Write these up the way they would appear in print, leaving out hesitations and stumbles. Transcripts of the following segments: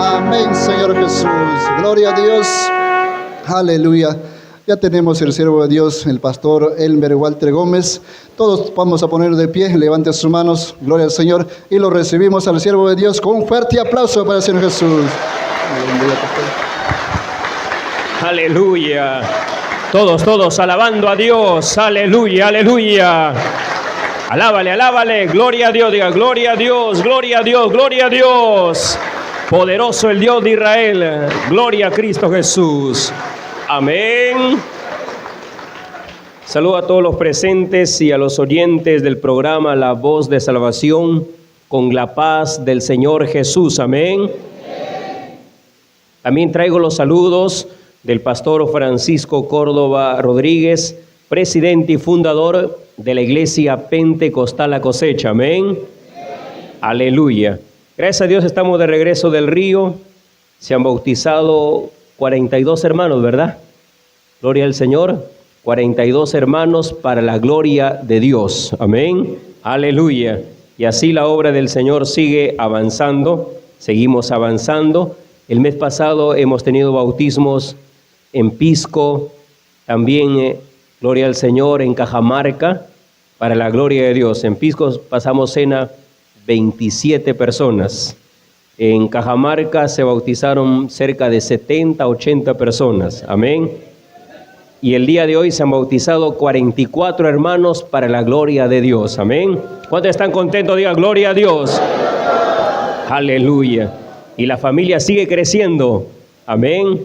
Amén, Señor Jesús. Gloria a Dios. Aleluya. Ya tenemos el siervo de Dios, el pastor Elmer Walter Gómez. Todos vamos a poner de pie, levante sus manos, gloria al Señor, y lo recibimos al siervo de Dios con un fuerte aplauso para el Señor Jesús. Aleluya. Todos alabando a Dios. Aleluya, aleluya. Alábale, alábale. Gloria a Dios, diga gloria a Dios, gloria a Dios, gloria a Dios. Poderoso el Dios de Israel. Gloria a Cristo Jesús. Amén. Saludo a todos los presentes y a los oyentes del programa La Voz de Salvación con la paz del Señor Jesús. Amén. También traigo los saludos del pastor Francisco Córdoba Rodríguez, presidente y fundador de la Iglesia Pentecostal La Cosecha. Amén. Aleluya. Gracias a Dios estamos de regreso del río. Se han bautizado 42 hermanos, ¿verdad? Gloria al Señor. 42 hermanos para la gloria de Dios. Amén. Aleluya. Y así la obra del Señor sigue avanzando. Seguimos avanzando. El mes pasado hemos tenido bautismos en Pisco, también, gloria al Señor, en Cajamarca, para la gloria de Dios. En Pisco pasamos cena 27 personas. En Cajamarca se bautizaron cerca de 70, 80 personas. Amén. Y el día de hoy se han bautizado 44 hermanos para la gloria de Dios. Amén. ¿Cuántos están contentos? Digan gloria a Dios. Aleluya. Y la familia sigue creciendo. Amén.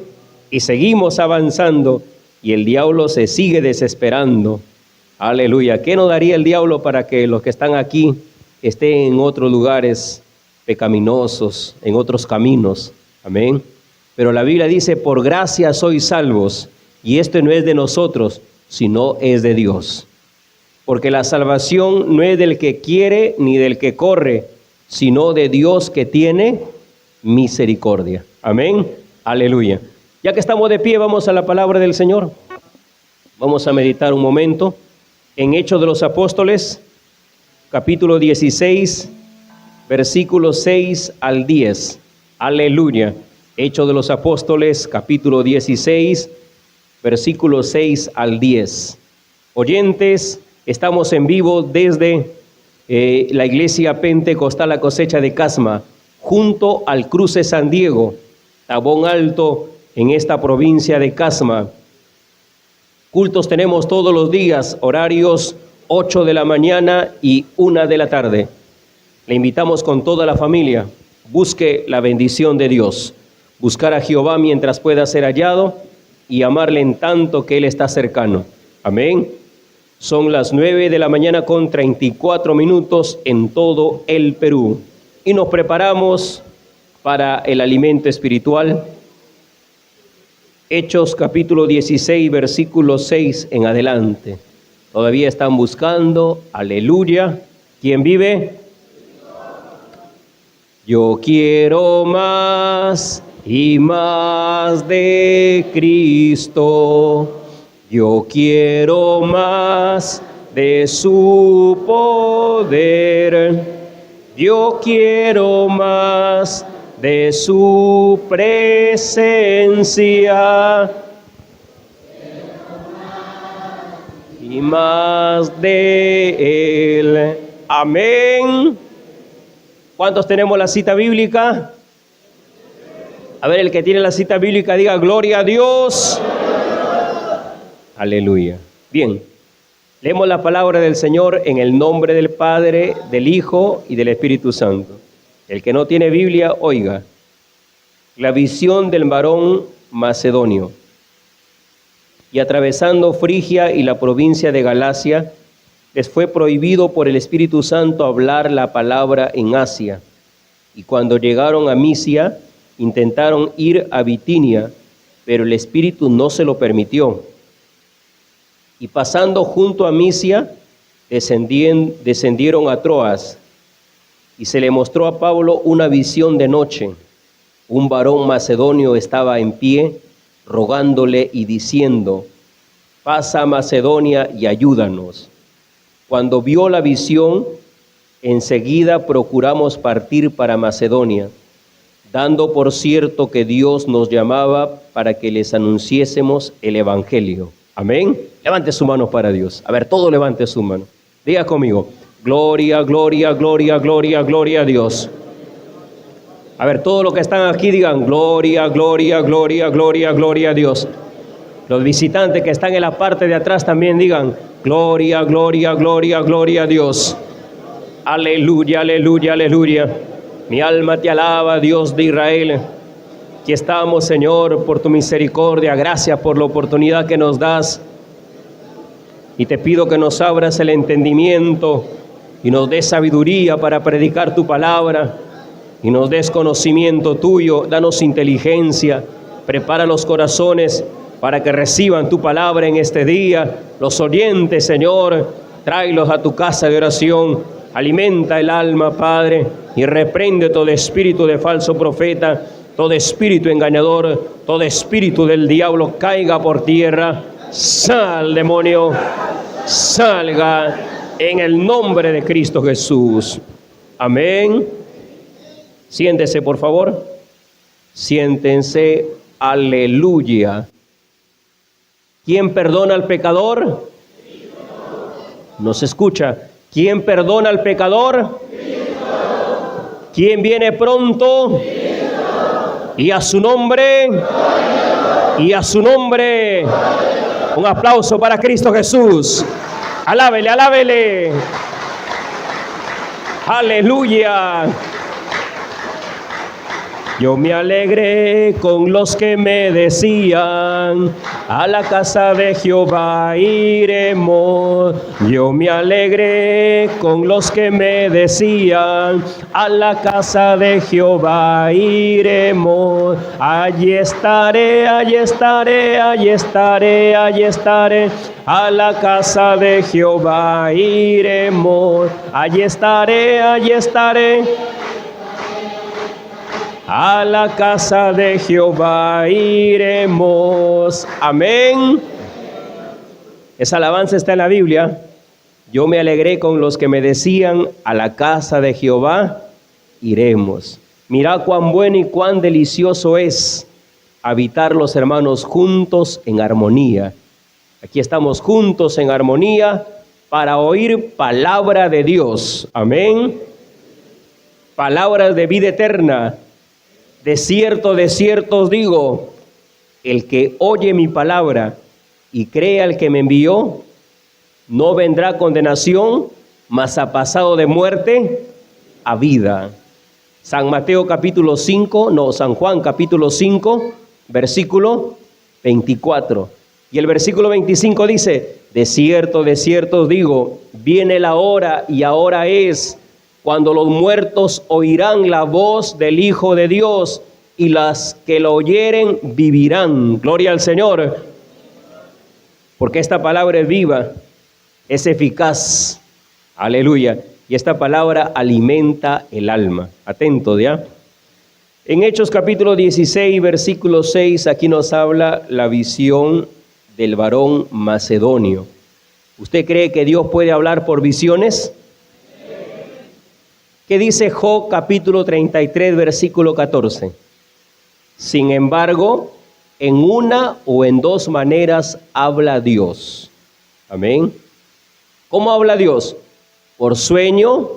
Y seguimos avanzando. Y el diablo se sigue desesperando. Aleluya. ¿Qué nos daría el diablo para que los que están aquí estén en otros lugares pecaminosos, en otros caminos? Amén. Pero la Biblia dice, por gracia sois salvos. Y esto no es de nosotros, sino es de Dios. Porque la salvación no es del que quiere ni del que corre, sino de Dios que tiene misericordia. Amén. Aleluya. Ya que estamos de pie, vamos a la palabra del Señor. Vamos a meditar un momento en Hechos de los Apóstoles, capítulo 16, versículos 6 al 10. Aleluya. Hechos de los Apóstoles, capítulo 16, versículos 6 al 10. Oyentes, estamos en vivo desde la Iglesia Pentecostal La Cosecha de Casma, junto al Cruce San Diego, Tabón Alto, en esta provincia de Casma. Cultos tenemos todos los días, horarios 8 de la mañana y 1 de la tarde. Le invitamos con toda la familia, busque la bendición de Dios, buscar a Jehová mientras pueda ser hallado y amarle en tanto que Él está cercano. Amén. Son las 9 de la mañana con 34 minutos en todo el Perú. Y nos preparamos para el alimento espiritual. Hechos capítulo 16, versículo 6 en adelante. Todavía están buscando. Aleluya. ¿Quién vive? Yo quiero más y más de Cristo. Yo quiero más de su poder. Yo quiero más de su presencia y más de Él. Amén. ¿Cuántos tenemos la cita bíblica? A ver, el que tiene la cita bíblica diga gloria a Dios. Aleluya. Bien, leemos la palabra del Señor en el nombre del Padre, del Hijo y del Espíritu Santo. El que no tiene Biblia, oiga. La visión del varón macedonio. Y atravesando Frigia y la provincia de Galacia, les fue prohibido por el Espíritu Santo hablar la palabra en Asia. Y cuando llegaron a Misia, intentaron ir a Bitinia, pero el Espíritu no se lo permitió. Y pasando junto a Misia, descendieron a Troas, y se le mostró a Pablo una visión de noche. Un varón macedonio estaba en pie, rogándole y diciendo: pasa a Macedonia y ayúdanos. Cuando vio la visión, enseguida procuramos partir para Macedonia, dando por cierto que Dios nos llamaba para que les anunciésemos el Evangelio. Amén. Levante su mano para Dios. A ver, todo levante su mano. Diga conmigo, gloria, gloria, gloria, gloria, gloria a Dios. A ver, todos los que están aquí digan, gloria, gloria, gloria, gloria, gloria a Dios. Los visitantes que están en la parte de atrás también digan, gloria, gloria, gloria, gloria a Dios. Aleluya, aleluya, aleluya. Mi alma te alaba, Dios de Israel. Aquí estamos, Señor, por tu misericordia. Gracias por la oportunidad que nos das. Y te pido que nos abras el entendimiento y nos des sabiduría para predicar tu palabra. Y nos des conocimiento tuyo. Danos inteligencia. Prepara los corazones para que reciban tu palabra en este día. Los oyentes, Señor, tráelos a tu casa de oración. Alimenta el alma, Padre, y reprende todo espíritu de falso profeta, todo espíritu engañador, todo espíritu del diablo caiga por tierra. Sal, demonio, salga en el nombre de Cristo Jesús. Amén. Siéntese, por favor. Siéntense. Aleluya. ¿Quién perdona al pecador? No se escucha. ¿Quién perdona al pecador? ¿Quién viene pronto? Y a su nombre. Y a su nombre. Un aplauso para Cristo Jesús. Alábele, alábele. Aleluya. Yo me alegré con los que me decían, a la casa de Jehová iremos. Yo me alegré con los que me decían, a la casa de Jehová iremos. Allí estaré, allí estaré, allí estaré, allí estaré. A la casa de Jehová iremos. Allí estaré, allí estaré. A la casa de Jehová iremos. Amén. Esa alabanza está en la Biblia. Yo me alegré con los que me decían, a la casa de Jehová iremos. Mirad cuán bueno y cuán delicioso es habitar los hermanos juntos en armonía. Aquí estamos juntos en armonía para oír palabra de Dios. Amén. Palabras de vida eterna. De cierto os digo, el que oye mi palabra y cree al que me envió, no vendrá a condenación, mas ha pasado de muerte a vida. San Juan capítulo 5, versículo 24. Y el versículo 25 dice, de cierto os digo, viene la hora y ahora es, cuando los muertos oirán la voz del Hijo de Dios, y las que lo oyeren vivirán. Gloria al Señor. Porque esta palabra es viva, es eficaz. Aleluya. Y esta palabra alimenta el alma. Atento, ¿ya? En Hechos capítulo 16, versículo 6, aquí nos habla la visión del varón macedonio. ¿Usted cree que Dios puede hablar por visiones? ¿Qué dice Job capítulo 33, versículo 14? Sin embargo, en una o en dos maneras habla Dios. Amén. ¿Cómo habla Dios? ¿Por sueño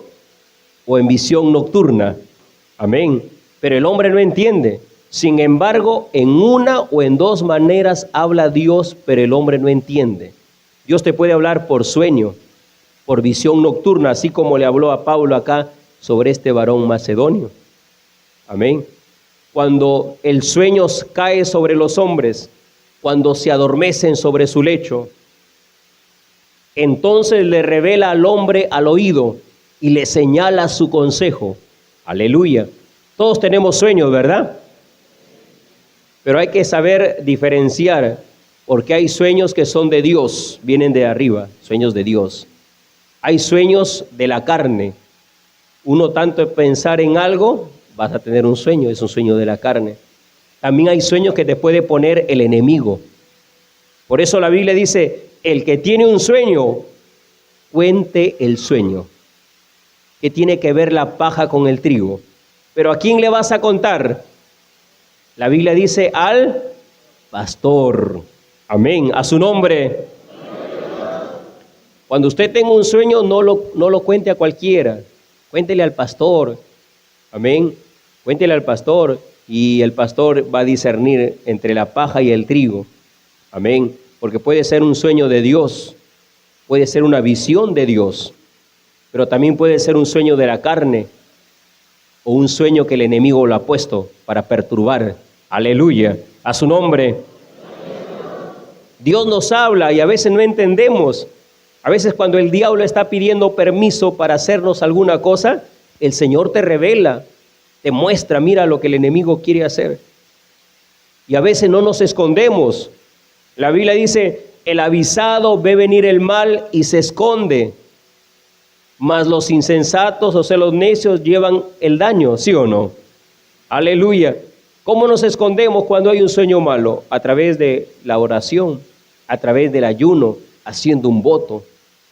o en visión nocturna? Amén. Pero el hombre no entiende. Sin embargo, en una o en dos maneras habla Dios, pero el hombre no entiende. Dios te puede hablar por sueño, por visión nocturna, así como le habló a Pablo acá sobre este varón macedonio. Amén. Cuando el sueño cae sobre los hombres, cuando se adormecen sobre su lecho, entonces le revela al hombre al oído y le señala su consejo. Aleluya. Todos tenemos sueños, ¿verdad? Pero hay que saber diferenciar, porque hay sueños que son de Dios, vienen de arriba, sueños de Dios. Hay sueños de la carne. Uno tanto de pensar en algo, vas a tener un sueño, es un sueño de la carne. También hay sueños que te puede poner el enemigo. Por eso la Biblia dice, el que tiene un sueño, cuente el sueño. ¿Qué tiene que ver la paja con el trigo? Pero ¿a quién le vas a contar? La Biblia dice al pastor. Amén. A su nombre. Cuando usted tenga un sueño, no lo cuente a cualquiera. Cuéntele al pastor. Amén. Cuéntele al pastor y el pastor va a discernir entre la paja y el trigo. Amén. Porque puede ser un sueño de Dios, puede ser una visión de Dios, pero también puede ser un sueño de la carne o un sueño que el enemigo lo ha puesto para perturbar. Aleluya. A su nombre. Dios nos habla y a veces no entendemos. A veces cuando el diablo está pidiendo permiso para hacernos alguna cosa, el Señor te revela, te muestra, mira lo que el enemigo quiere hacer. Y a veces no nos escondemos. La Biblia dice, el avisado ve venir el mal y se esconde, mas los insensatos, o sea, los necios, llevan el daño, ¿sí o no? Aleluya. ¿Cómo nos escondemos cuando hay un sueño malo? A través de la oración, a través del ayuno, haciendo un voto.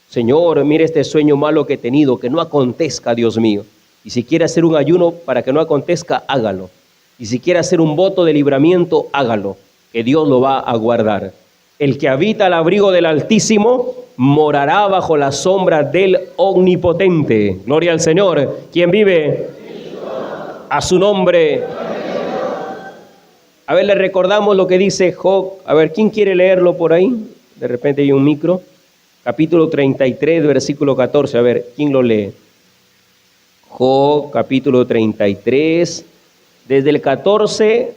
Señor, mire este sueño malo que he tenido, que no acontezca, Dios mío. Y si quiere hacer un ayuno para que no acontezca, hágalo. Y si quiere hacer un voto de libramiento, hágalo, que Dios lo va a guardar. El que habita al abrigo del Altísimo morará bajo la sombra del Omnipotente. Gloria al Señor. ¿Quién vive? A su nombre. A ver, le recordamos lo que dice Job. A ver, ¿quién quiere leerlo por ahí? De repente hay un micro. Capítulo 33, versículo 14. A ver, ¿quién lo lee? Job, capítulo 33, desde el 14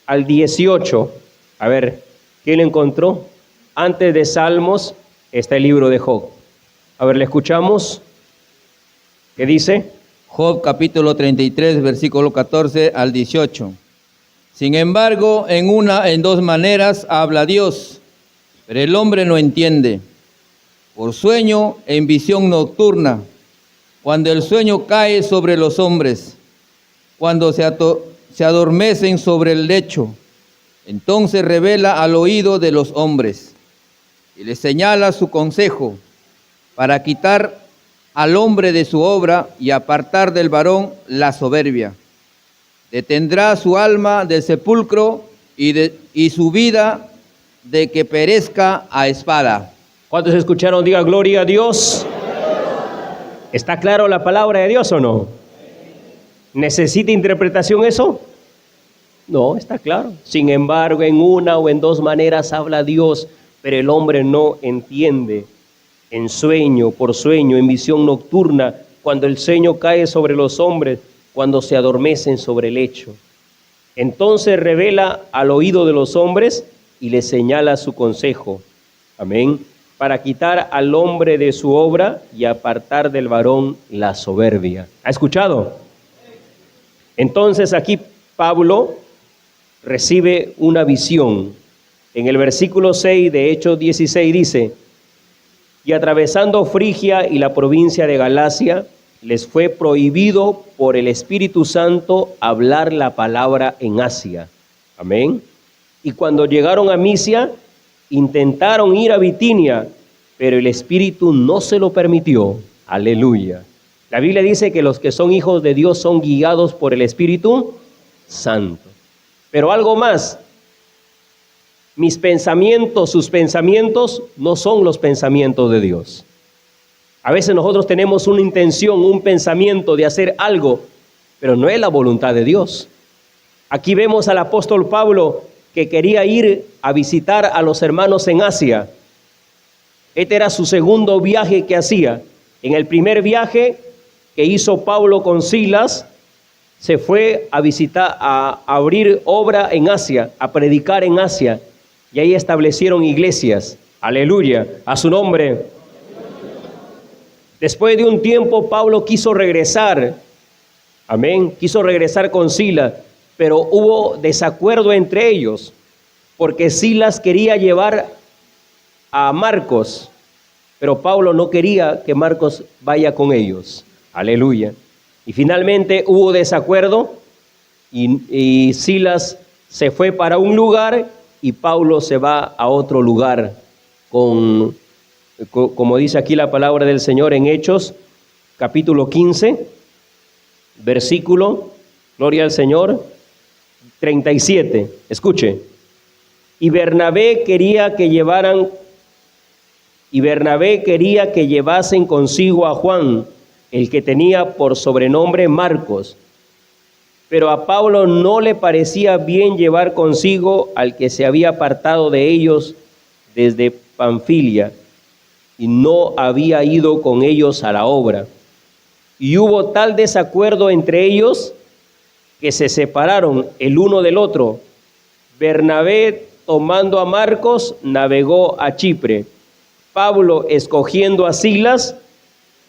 al 18. A ver, ¿quién lo encontró? Antes de Salmos está el libro de Job. A ver, ¿le escuchamos? ¿Qué dice? Job capítulo 33, versículo 14 al 18. Sin embargo, en dos maneras habla Dios, pero el hombre no entiende. Por sueño, en visión nocturna, cuando el sueño cae sobre los hombres, cuando se adormecen sobre el lecho, entonces revela al oído de los hombres y les señala su consejo para quitar al hombre de su obra y apartar del varón la soberbia. Detendrá su alma del sepulcro y su vida de que perezca a espada. ¿Cuántos escucharon? Diga gloria a Dios. ¿Está claro la palabra de Dios o no? ¿Necesita interpretación eso? No, está claro. Sin embargo, en una o en dos maneras habla Dios, pero el hombre no entiende. En sueño, por sueño, en visión nocturna, cuando el sueño cae sobre los hombres, cuando se adormecen sobre el lecho. Entonces revela al oído de los hombres y les señala su consejo. Amén. Para quitar al hombre de su obra y apartar del varón la soberbia. ¿Ha escuchado? Entonces aquí Pablo recibe una visión. En el versículo 6 de Hechos 16 dice: y atravesando Frigia y la provincia de Galacia, les fue prohibido por el Espíritu Santo hablar la palabra en Asia. Amén. Y cuando llegaron a Misia, intentaron ir a Bitinia, pero el Espíritu no se lo permitió. Aleluya. La Biblia dice que los que son hijos de Dios son guiados por el Espíritu Santo. Pero algo más, mis pensamientos, sus pensamientos no son los pensamientos de Dios. A veces nosotros tenemos una intención, un pensamiento de hacer algo, pero no es la voluntad de Dios. Aquí vemos al apóstol Pablo que quería ir a visitar a los hermanos en Asia. Este era su segundo viaje que hacía. En el primer viaje que hizo Pablo con Silas, se fue a visitar, a abrir obra en Asia, a predicar en Asia, y ahí establecieron iglesias. Aleluya, a su nombre. Después de un tiempo, Pablo quiso regresar. Amén, quiso regresar con Silas, pero hubo desacuerdo entre ellos, porque Silas quería llevar a Marcos, pero Pablo no quería que Marcos vaya con ellos. Aleluya. Y finalmente hubo desacuerdo y Silas se fue para un lugar y Pablo se va a otro lugar, como dice aquí la palabra del Señor en Hechos, capítulo 15, versículo, gloria al Señor, 37. Escuche. Y Bernabé quería que llevasen consigo a Juan, el que tenía por sobrenombre Marcos. Pero a Pablo no le parecía bien llevar consigo al que se había apartado de ellos desde Panfilia, y no había ido con ellos a la obra. Y hubo tal desacuerdo entre ellos que se separaron el uno del otro. Bernabé, tomando a Marcos, navegó a Chipre. Pablo, escogiendo a Silas,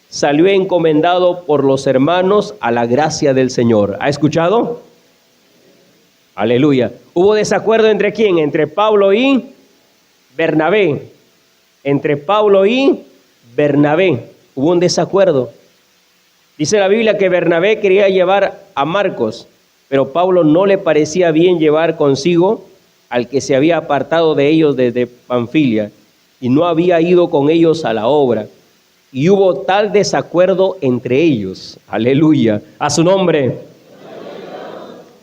salió encomendado por los hermanos a la gracia del Señor. ¿Ha escuchado? Aleluya. ¿Hubo desacuerdo entre quién? Entre Pablo y Bernabé. Entre Pablo y Bernabé hubo un desacuerdo. Dice la Biblia que Bernabé quería llevar a Marcos, pero Pablo no le parecía bien llevar consigo al que se había apartado de ellos desde Panfilia y no había ido con ellos a la obra. Y hubo tal desacuerdo entre ellos. Aleluya. A su nombre.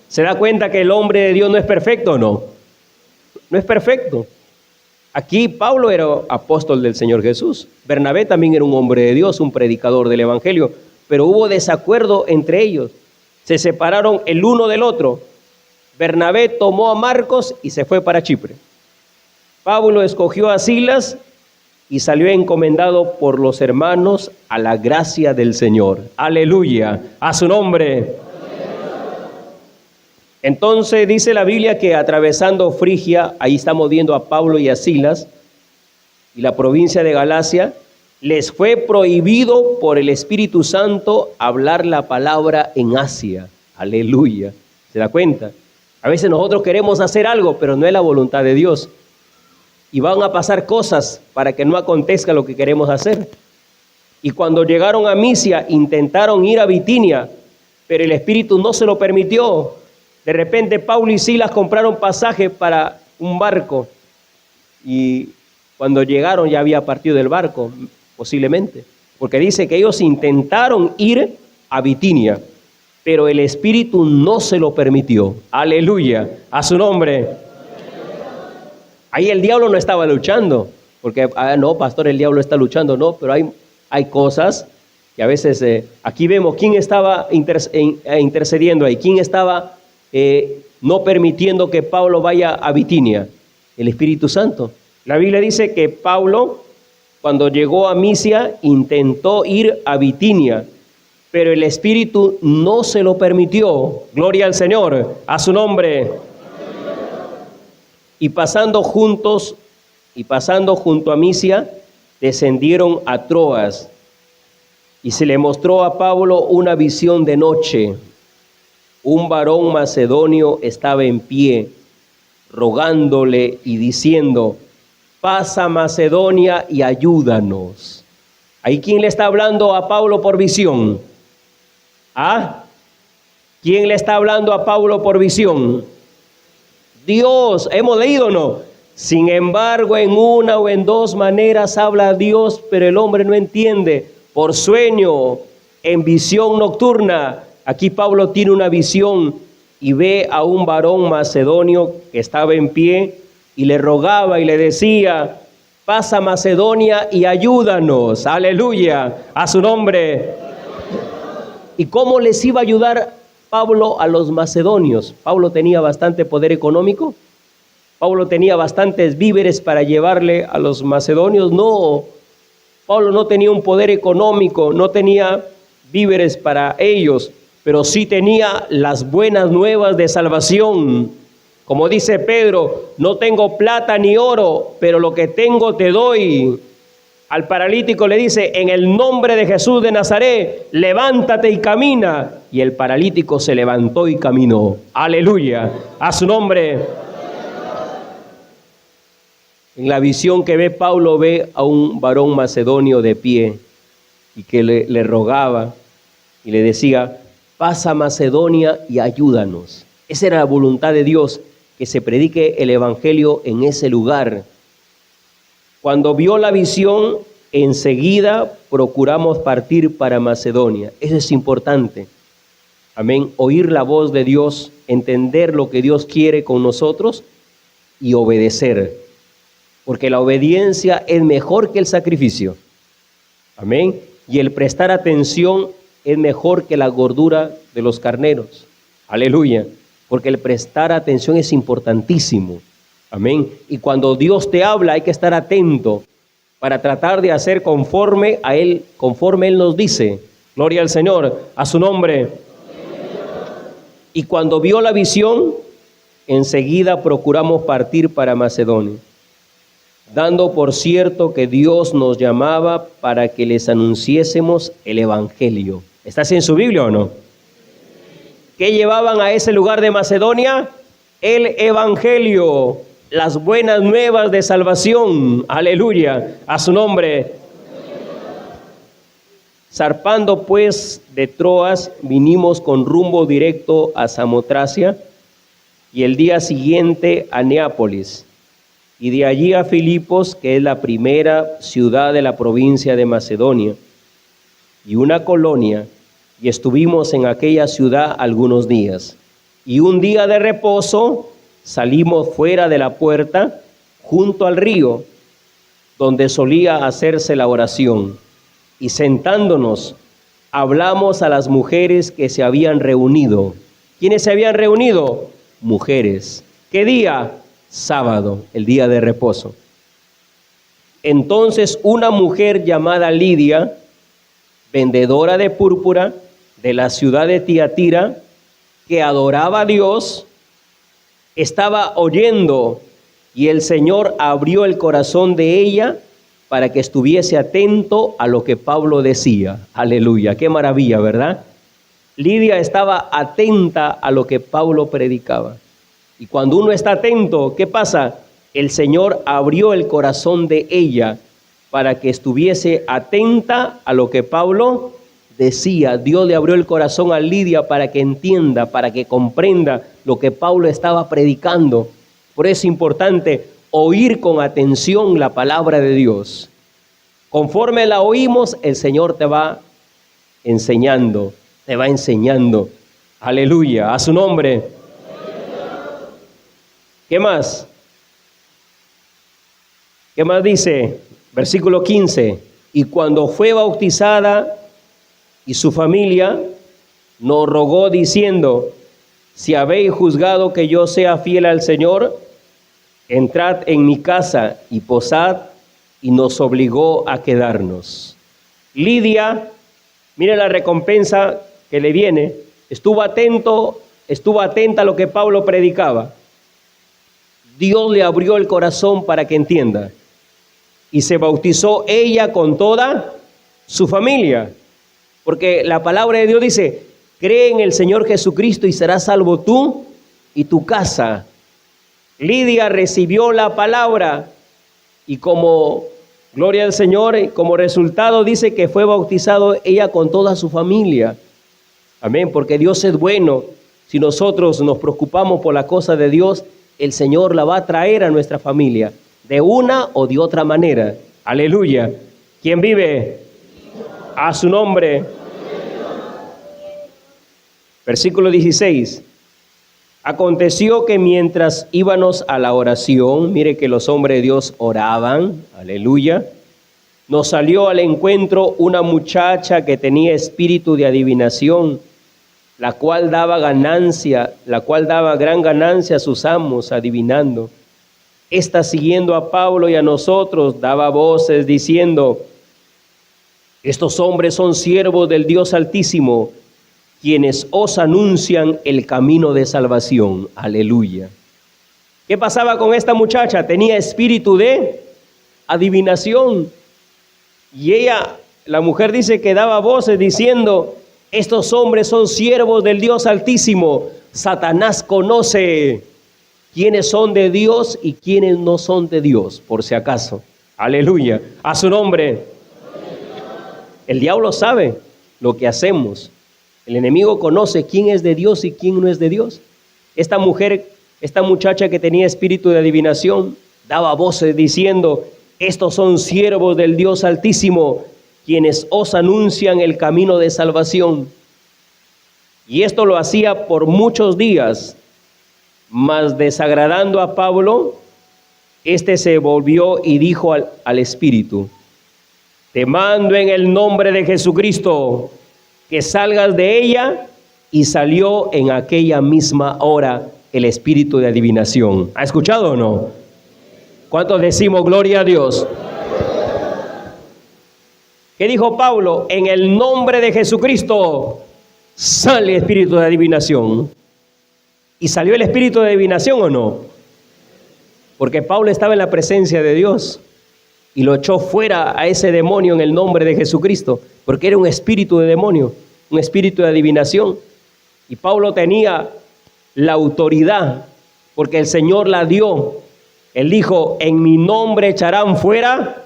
¿Se da cuenta que el hombre de Dios no es perfecto o no? No es perfecto. Aquí Pablo era apóstol del Señor Jesús. Bernabé también era un hombre de Dios, un predicador del Evangelio. Pero hubo desacuerdo entre ellos. Se separaron el uno del otro. Bernabé tomó a Marcos y se fue para Chipre. Pablo escogió a Silas y salió encomendado por los hermanos a la gracia del Señor. Aleluya. A su nombre. Entonces dice la Biblia que atravesando Frigia, ahí estamos viendo a Pablo y a Silas, y la provincia de Galacia, les fue prohibido por el Espíritu Santo hablar la palabra en Asia. Aleluya. ¿Se da cuenta? A veces nosotros queremos hacer algo, pero no es la voluntad de Dios. Y van a pasar cosas para que no acontezca lo que queremos hacer. Y cuando llegaron a Misia, intentaron ir a Bitinia, pero el Espíritu no se lo permitió. De repente Pablo y Silas compraron pasaje para un barco y cuando llegaron ya había partido del barco, posiblemente, porque dice que ellos intentaron ir a Bitinia, pero el Espíritu no se lo permitió. Aleluya, a su nombre. Ahí el diablo no estaba luchando, porque, no, pastor, el diablo está luchando, no, pero hay cosas que a veces, aquí vemos quién estaba intercediendo ahí, quién estaba no permitiendo que Pablo vaya a Bitinia, el Espíritu Santo. La Biblia dice que Pablo, cuando llegó a Misia, intentó ir a Bitinia, pero el Espíritu no se lo permitió. Gloria al Señor, a su nombre. Y pasando junto a Misia, descendieron a Troas, y se le mostró a Pablo una visión de noche. Un varón macedonio estaba en pie, rogándole y diciendo: pasa Macedonia y ayúdanos. ¿Ahí quién le está hablando a Pablo por visión? ¿Ah? ¿Quién le está hablando a Pablo por visión? Dios. ¿Hemos leído o no? Sin embargo, en una o en dos maneras habla Dios, pero el hombre no entiende. Por sueño, en visión nocturna. Aquí Pablo tiene una visión y ve a un varón macedonio que estaba en pie y le rogaba y le decía: pasa Macedonia y ayúdanos. Aleluya, a su nombre. ¿Y cómo les iba a ayudar Pablo a los macedonios? Pablo tenía bastante poder económico. Pablo tenía bastantes víveres para llevarle a los macedonios. No, Pablo no tenía un poder económico, no tenía víveres para ellos, pero sí tenía las buenas nuevas de salvación. Como dice Pedro: no tengo plata ni oro, pero lo que tengo te doy. Al paralítico le dice: en el nombre de Jesús de Nazaret, levántate y camina. Y el paralítico se levantó y caminó. Aleluya, a su nombre. En la visión que ve Pablo, ve a un varón macedonio de pie y que le rogaba y le decía: pasa Macedonia y ayúdanos. Esa era la voluntad de Dios, que se predique el evangelio en ese lugar. Cuando vio la visión, enseguida procuramos partir para Macedonia. Eso es importante. Amén. Oír la voz de Dios, entender lo que Dios quiere con nosotros y obedecer. Porque la obediencia es mejor que el sacrificio. Amén. Y el prestar atención es mejor que la gordura de los carneros. Aleluya. Porque el prestar atención es importantísimo. Amén. Y cuando Dios te habla hay que estar atento para tratar de hacer conforme a Él, conforme Él nos dice. Gloria al Señor, a su nombre. Y cuando vio la visión, enseguida procuramos partir para Macedonia, dando por cierto que Dios nos llamaba para que les anunciésemos el Evangelio. ¿Estás en su Biblia o no? ¿Qué llevaban a ese lugar de Macedonia? El Evangelio, las buenas nuevas de salvación. Aleluya, a su nombre. Zarpando pues de Troas, vinimos con rumbo directo a Samotracia y el día siguiente a Neápolis, y de allí a Filipos, que es la primera ciudad de la provincia de Macedonia, y una colonia, y estuvimos en aquella ciudad algunos días. Y un día de reposo salimos fuera de la puerta, junto al río, donde solía hacerse la oración. Y sentándonos, hablamos a las mujeres que se habían reunido. ¿Quiénes se habían reunido? Mujeres. ¿Qué día? Sábado, el día de reposo. Entonces una mujer llamada Lidia, vendedora de púrpura de la ciudad de Tiatira, que adoraba a Dios, estaba oyendo, y el Señor abrió el corazón de ella para que estuviese atento a lo que Pablo decía. Aleluya, qué maravilla, ¿verdad? Lidia estaba atenta a lo que Pablo predicaba. Y cuando uno está atento, ¿qué pasa? El Señor abrió el corazón de ella para que estuviese atenta a lo que Pablo decía. Dios le abrió el corazón a Lidia para que entienda, para que comprenda lo que Pablo estaba predicando. Por eso es importante oír con atención la palabra de Dios. Conforme la oímos, el Señor te va enseñando, te va enseñando. Aleluya, a su nombre. ¿Qué más? ¿Qué más dice? Versículo 15. Y cuando fue bautizada y su familia, nos rogó diciendo: si habéis juzgado que yo sea fiel al Señor, entrad en mi casa y posad, y nos obligó a quedarnos. Lidia, mire la recompensa que le viene, estuvo atenta a lo que Pablo predicaba. Dios le abrió el corazón para que entienda. Y se bautizó ella con toda su familia. Porque la palabra de Dios dice: cree en el Señor Jesucristo y serás salvo tú y tu casa. Lidia recibió la palabra y como, gloria al Señor, como resultado dice que fue bautizado ella con toda su familia. Amén, porque Dios es bueno. Si nosotros nos preocupamos por la cosa de Dios, el Señor la va a traer a nuestra familia, de una o de otra manera. Aleluya. ¿Quién vive? A su nombre. Versículo 16. Aconteció que mientras íbamos a la oración, mire que los hombres de Dios oraban, aleluya, nos salió al encuentro una muchacha que tenía espíritu de adivinación, la cual daba gran ganancia a sus amos adivinando. Esta, siguiendo a Pablo y a nosotros, daba voces diciendo: estos hombres son siervos del Dios Altísimo, quienes os anuncian el camino de salvación. Aleluya. ¿Qué pasaba con esta muchacha? Tenía espíritu de adivinación. Y ella, la mujer dice que daba voces diciendo: estos hombres son siervos del Dios Altísimo. Satanás conoce quiénes son de Dios y quiénes no son de Dios, por si acaso. Aleluya. A su nombre. El diablo sabe lo que hacemos. El enemigo conoce quién es de Dios y quién no es de Dios. Esta muchacha que tenía espíritu de adivinación, daba voces diciendo: estos son siervos del Dios Altísimo, quienes os anuncian el camino de salvación. Y esto lo hacía por muchos días, mas desagradando a Pablo, este se volvió y dijo al espíritu: te mando en el nombre de Jesucristo que salgas de ella. Y salió en aquella misma hora el espíritu de adivinación. ¿Ha escuchado o no? ¿Cuántos decimos gloria a Dios? ¿Qué dijo Pablo? En el nombre de Jesucristo sale el espíritu de adivinación. ¿Y salió el espíritu de adivinación o no? Porque Pablo estaba en la presencia de Dios y lo echó fuera a ese demonio en el nombre de Jesucristo, porque era un espíritu de demonio, un espíritu de adivinación. Y Pablo tenía la autoridad, porque el Señor la dio. Él dijo: en mi nombre echarán fuera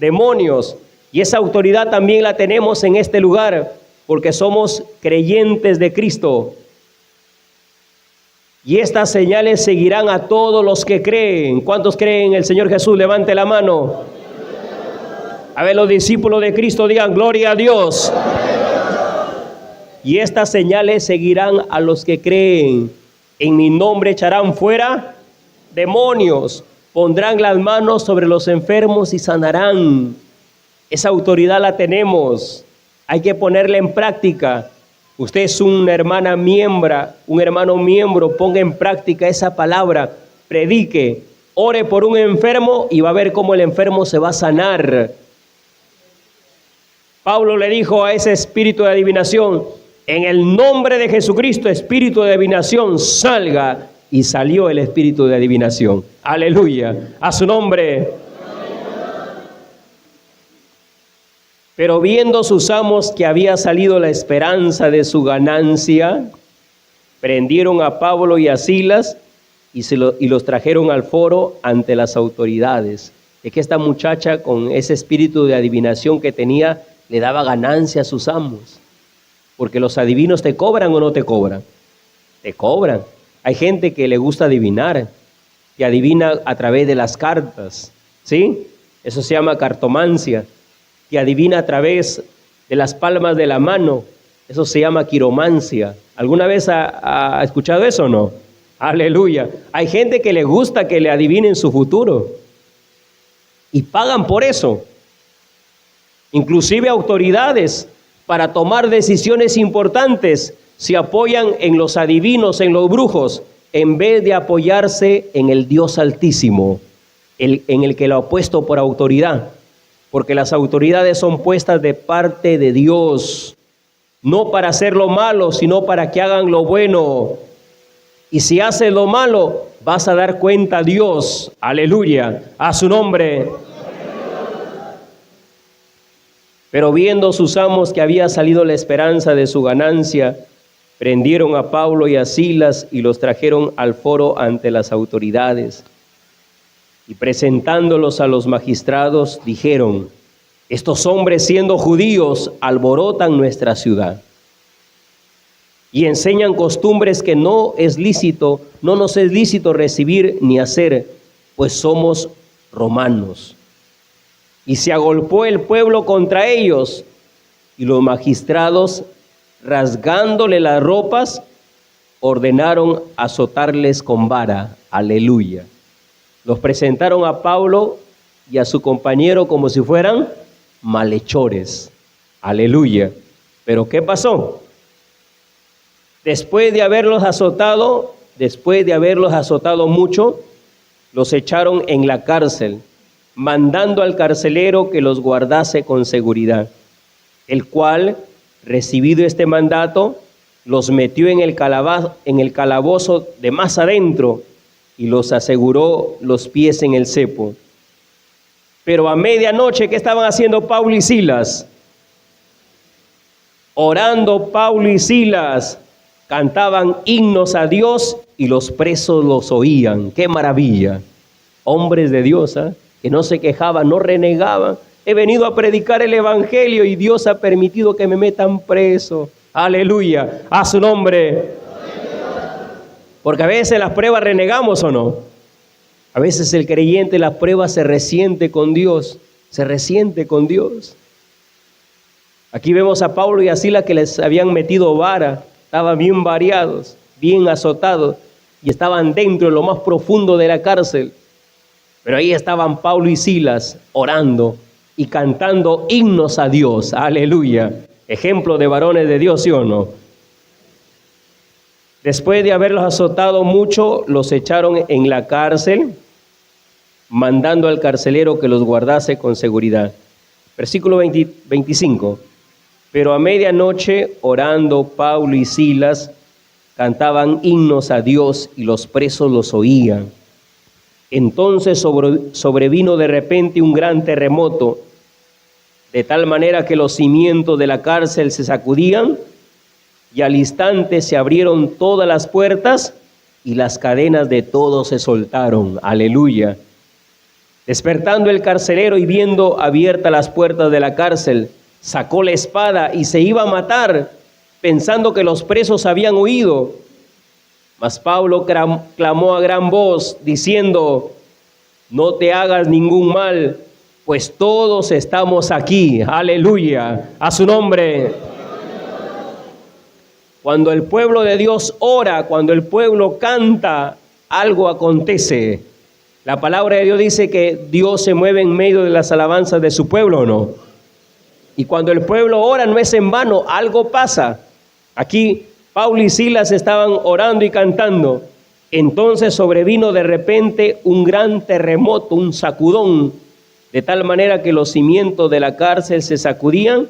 demonios. Y esa autoridad también la tenemos en este lugar, porque somos creyentes de Cristo. Y estas señales seguirán a todos los que creen. ¿Cuántos creen en el Señor Jesús? Levante la mano. A ver, los discípulos de Cristo digan: gloria a Dios. Y estas señales seguirán a los que creen. En mi nombre echarán fuera demonios, pondrán las manos sobre los enfermos y sanarán. Esa autoridad la tenemos, hay que ponerla en práctica. Usted es una hermana miembro, un hermano miembro, ponga en práctica esa palabra, predique, ore por un enfermo y va a ver cómo el enfermo se va a sanar. Pablo le dijo a ese espíritu de adivinación: en el nombre de Jesucristo, espíritu de adivinación, salga. Y salió el espíritu de adivinación. Aleluya. A su nombre. Pero viendo sus amos que había salido la esperanza de su ganancia, prendieron a Pablo y a Silas y los trajeron al foro ante las autoridades. Es que esta muchacha, con ese espíritu de adivinación que tenía, le daba ganancia a sus amos. Porque los adivinos te cobran o no te cobran. Te cobran. Hay gente que le gusta adivinar, que adivina a través de las cartas, ¿sí? Eso se llama cartomancia. Que adivina a través de las palmas de la mano. Eso se llama quiromancia. ¿Alguna vez ha escuchado eso o no? Aleluya. Hay gente que le gusta que le adivinen su futuro. Y pagan por eso. Inclusive autoridades, para tomar decisiones importantes, se apoyan en los adivinos, en los brujos, en vez de apoyarse en el Dios Altísimo, en el que lo ha puesto por autoridad. Porque las autoridades son puestas de parte de Dios, no para hacer lo malo, sino para que hagan lo bueno. Y si haces lo malo, vas a dar cuenta a Dios. Aleluya, a su nombre. Pero viendo sus amos que había salido la esperanza de su ganancia, prendieron a Pablo y a Silas y los trajeron al foro ante las autoridades. Y presentándolos a los magistrados, dijeron: estos hombres, siendo judíos, alborotan nuestra ciudad y enseñan costumbres que no nos es lícito recibir ni hacer, pues somos romanos. Y se agolpó el pueblo contra ellos, y los magistrados, rasgándole las ropas, ordenaron azotarles con vara. Aleluya. Los presentaron a Pablo y a su compañero como si fueran malhechores. Aleluya. ¿Pero qué pasó? Después de haberlos azotado mucho, los echaron en la cárcel, mandando al carcelero que los guardase con seguridad, el cual, recibido este mandato, los metió en el calabozo de más adentro y los aseguró los pies en el cepo. Pero a medianoche, ¿qué estaban haciendo Pablo y Silas? Orando Pablo y Silas, cantaban himnos a Dios y los presos los oían. ¡Qué maravilla! Hombres de Dios, que no se quejaban, no renegaban. He venido a predicar el evangelio y Dios ha permitido que me metan preso. Aleluya, a su nombre. Porque a veces las pruebas renegamos, ¿o no? A veces el creyente en las pruebas se resiente con Dios, Aquí vemos a Pablo y a Silas que les habían metido vara estaban bien variados, bien azotados, y estaban dentro de lo más profundo de la cárcel. Pero ahí estaban Pablo y Silas orando y cantando himnos a Dios. Aleluya. Ejemplo de varones de Dios, ¿sí o no? Después de haberlos azotado mucho, los echaron en la cárcel, mandando al carcelero que los guardase con seguridad. Versículo 25. Pero a medianoche, orando, Pablo y Silas cantaban himnos a Dios y los presos los oían. Entonces sobrevino de repente un gran terremoto, de tal manera que los cimientos de la cárcel se sacudían, y al instante se abrieron todas las puertas y las cadenas de todos se soltaron. Aleluya. Despertando el carcelero y viendo abiertas las puertas de la cárcel, sacó la espada y se iba a matar, pensando que los presos habían huido. Mas Pablo clamó a gran voz, diciendo: no te hagas ningún mal, pues todos estamos aquí. Aleluya, a su nombre. Cuando el pueblo de Dios ora, cuando el pueblo canta, algo acontece. La palabra de Dios dice que Dios se mueve en medio de las alabanzas de su pueblo, ¿o no? Y cuando el pueblo ora no es en vano, algo pasa. Aquí Pablo y Silas estaban orando y cantando. Entonces sobrevino de repente un gran terremoto, un sacudón, de tal manera que los cimientos de la cárcel se sacudían,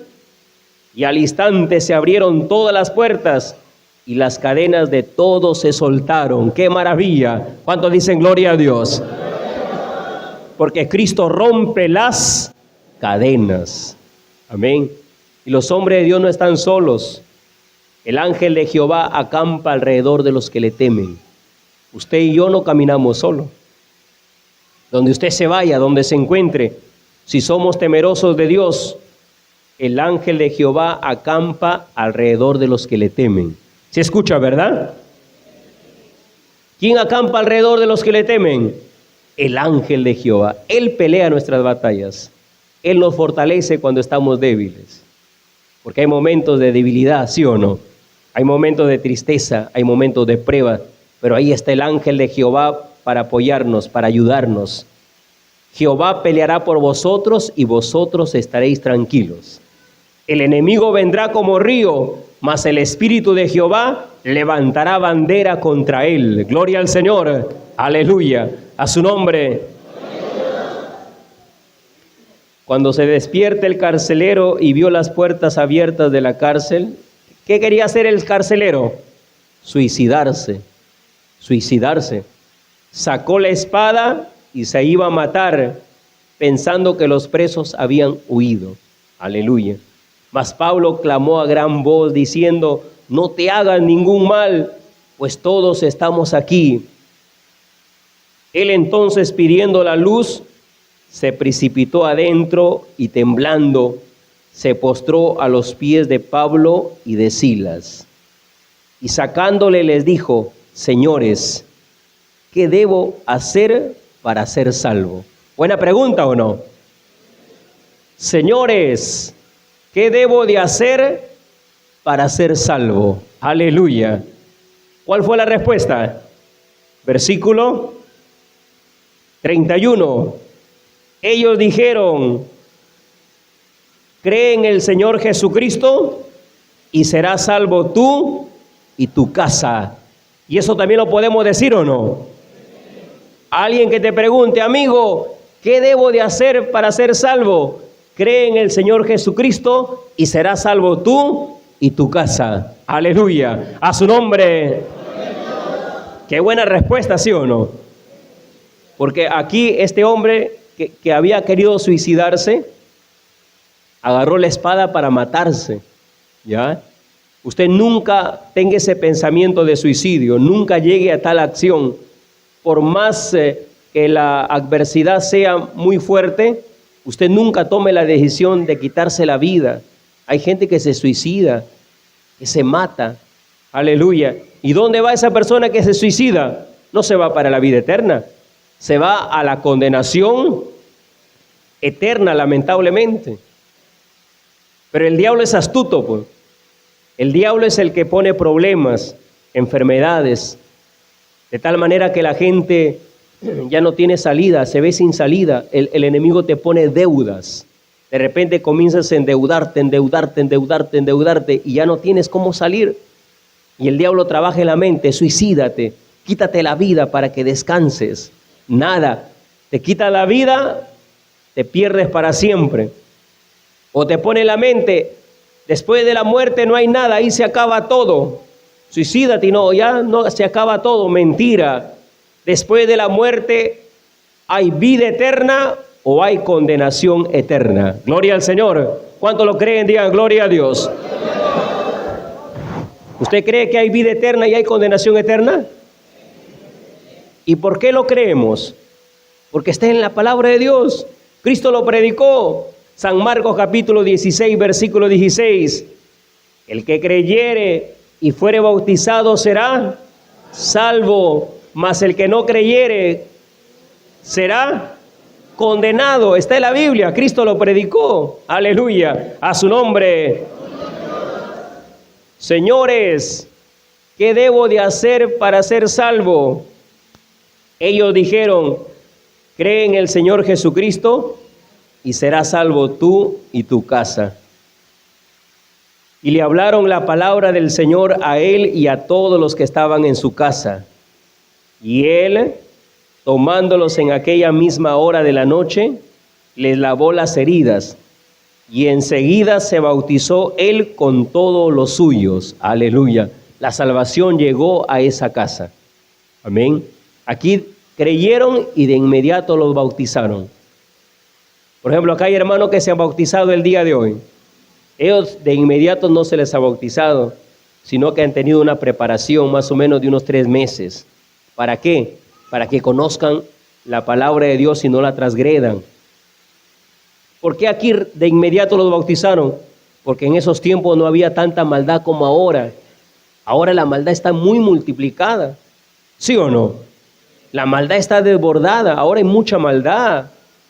y al instante se abrieron todas las puertas y las cadenas de todos se soltaron. ¡Qué maravilla! ¿Cuántos dicen gloria a Dios? Porque Cristo rompe las cadenas. Amén. Y los hombres de Dios no están solos. El ángel de Jehová acampa alrededor de los que le temen. Usted y yo no caminamos solo. Donde usted se vaya, donde se encuentre, si somos temerosos de Dios, el ángel de Jehová acampa alrededor de los que le temen. ¿Se escucha, verdad? ¿Quién acampa alrededor de los que le temen? El ángel de Jehová. Él pelea nuestras batallas. Él nos fortalece cuando estamos débiles. Porque hay momentos de debilidad, ¿sí o no? Hay momentos de tristeza, hay momentos de prueba. Pero ahí está el ángel de Jehová para apoyarnos, para ayudarnos. Jehová peleará por vosotros y vosotros estaréis tranquilos. El enemigo vendrá como río, mas el Espíritu de Jehová levantará bandera contra él. Gloria al Señor. Aleluya. A su nombre. Cuando se despierta el carcelero y vio las puertas abiertas de la cárcel, ¿qué quería hacer el carcelero? Suicidarse. Sacó la espada y se iba a matar, pensando que los presos habían huido. Aleluya. Mas Pablo clamó a gran voz diciendo: no te hagas ningún mal, pues todos estamos aquí. Él entonces, pidiendo la luz, se precipitó adentro y temblando se postró a los pies de Pablo y de Silas. Y sacándole les dijo: señores, ¿qué debo hacer para ser salvo? Buena pregunta, ¿o no? Señores, ¿qué debo de hacer para ser salvo? Aleluya. ¿Cuál fue la respuesta? Versículo 31. Ellos dijeron: cree en el Señor Jesucristo y serás salvo tú y tu casa. ¿Y eso también lo podemos decir o no? Alguien que te pregunte: amigo, ¿qué debo de hacer para ser salvo? Cree en el Señor Jesucristo y serás salvo tú y tu casa. Aleluya. A su nombre. Qué buena respuesta, ¿sí o no? Porque aquí este hombre que había querido suicidarse, agarró la espada para matarse. ¿Ya? Usted nunca tenga ese pensamiento de suicidio, nunca llegue a tal acción. Por más que la adversidad sea muy fuerte, usted nunca tome la decisión de quitarse la vida. Hay gente que se suicida, que se mata. Aleluya. ¿Y dónde va esa persona que se suicida? No se va para la vida eterna, se va a la condenación eterna, lamentablemente. Pero el diablo es astuto, pues. El diablo es el que pone problemas, enfermedades, de tal manera que la gente ya no tiene salida, se ve sin salida. El enemigo te pone deudas. De repente comienzas a endeudarte y ya no tienes cómo salir. Y el diablo trabaja en la mente: suicídate, quítate la vida para que descanses. Nada, te quita la vida, te pierdes para siempre. O te pone en la mente: después de la muerte no hay nada, ahí se acaba todo. Suicídate, y no, ya no se acaba todo. Mentira. Después de la muerte hay vida eterna o hay condenación eterna. Gloria al Señor. ¿Cuántos lo creen? Digan gloria a Dios. ¿Usted cree que hay vida eterna y hay condenación eterna? ¿Y por qué lo creemos? Porque está en la palabra de Dios. Cristo lo predicó. San Marcos capítulo 16, versículo 16. El que creyere y fuere bautizado será salvo, mas el que no creyere será condenado. Está en la Biblia, Cristo lo predicó. Aleluya, a su nombre. Señores, ¿qué debo de hacer para ser salvo? Ellos dijeron: cree en el Señor Jesucristo y serás salvo tú y tu casa. Y le hablaron la palabra del Señor a él y a todos los que estaban en su casa. Y él, tomándolos en aquella misma hora de la noche, les lavó las heridas, y enseguida se bautizó él con todos los suyos. Aleluya. La salvación llegó a esa casa. Amén. Aquí creyeron y de inmediato los bautizaron. Por ejemplo, acá hay hermanos que se han bautizado el día de hoy. Ellos de inmediato no se les ha bautizado, sino que han tenido una preparación más o menos de unos 3 meses. ¿Para qué? Para que conozcan la palabra de Dios y no la transgredan. ¿Por qué aquí de inmediato los bautizaron? Porque en esos tiempos no había tanta maldad como ahora. Ahora la maldad está muy multiplicada. ¿Sí o no? La maldad está desbordada. Ahora hay mucha maldad.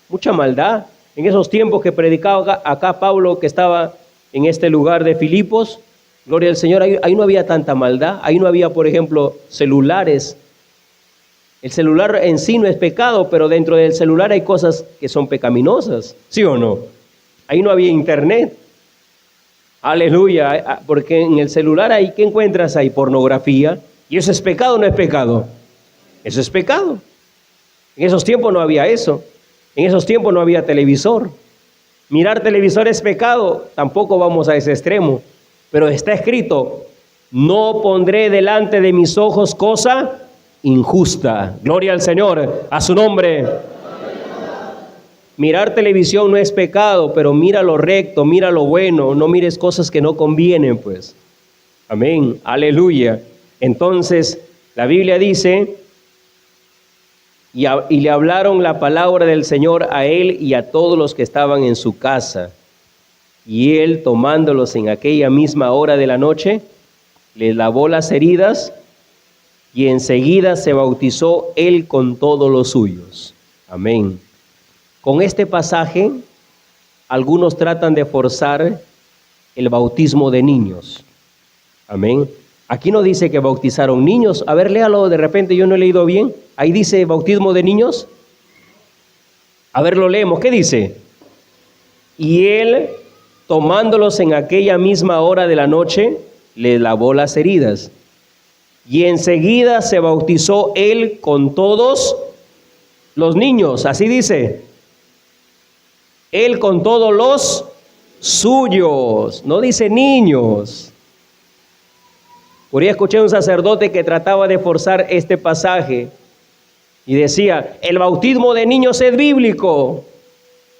Mucha maldad. En esos tiempos que predicaba acá Pablo, que estaba en este lugar de Filipos, gloria al Señor, ahí no había tanta maldad. Ahí no había, por ejemplo, celulares. El celular en sí no es pecado, pero dentro del celular hay cosas que son pecaminosas. ¿Sí o no? Ahí no había internet. Aleluya. Porque en el celular ahí, ¿qué encuentras ahí? Pornografía. ¿Y eso es pecado o no es pecado? Eso es pecado. En esos tiempos no había eso. En esos tiempos no había televisor. Mirar televisor es pecado, tampoco vamos a ese extremo. Pero está escrito: no pondré delante de mis ojos cosa injusta. Gloria al Señor, a su nombre. Mirar televisión no es pecado, pero mira lo recto, mira lo bueno, no mires cosas que no convienen, pues. Amén, aleluya. Entonces, la Biblia dice: y le hablaron la palabra del Señor a él y a todos los que estaban en su casa. Y él, tomándolos en aquella misma hora de la noche, les lavó las heridas, y enseguida se bautizó él con todos los suyos. Amén. Con este pasaje, algunos tratan de forzar el bautismo de niños. Amén. Aquí no dice que bautizaron niños. A ver, léalo, de repente yo no he leído bien. Ahí dice bautismo de niños. A ver, lo leemos. ¿Qué dice? Y él, tomándolos en aquella misma hora de la noche, les lavó las heridas. Y enseguida se bautizó él con todos los niños. Así dice. Él con todos los suyos. No dice niños. Por ahí escuché a un sacerdote que trataba de forzar este pasaje y decía: el bautismo de niños es bíblico.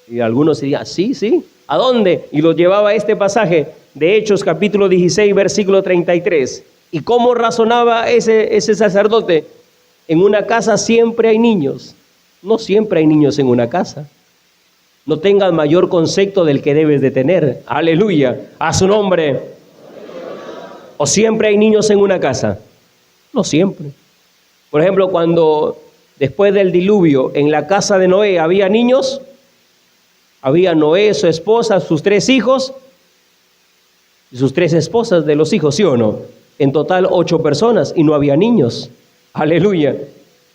Y algunos dirían: sí, sí, ¿a dónde? Y lo llevaba a este pasaje de Hechos capítulo 16, versículo 33. ¿Y cómo razonaba ese sacerdote? En una casa siempre hay niños. No siempre hay niños en una casa. No tengas mayor concepto del que debes de tener. Aleluya, a su nombre. ¿O siempre hay niños en una casa? No siempre. Por ejemplo, cuando después del diluvio en la casa de Noé había niños, había Noé, su esposa, sus 3 hijos, y sus 3 esposas de los hijos, ¿sí o no? En total 8 personas y no había niños. Aleluya.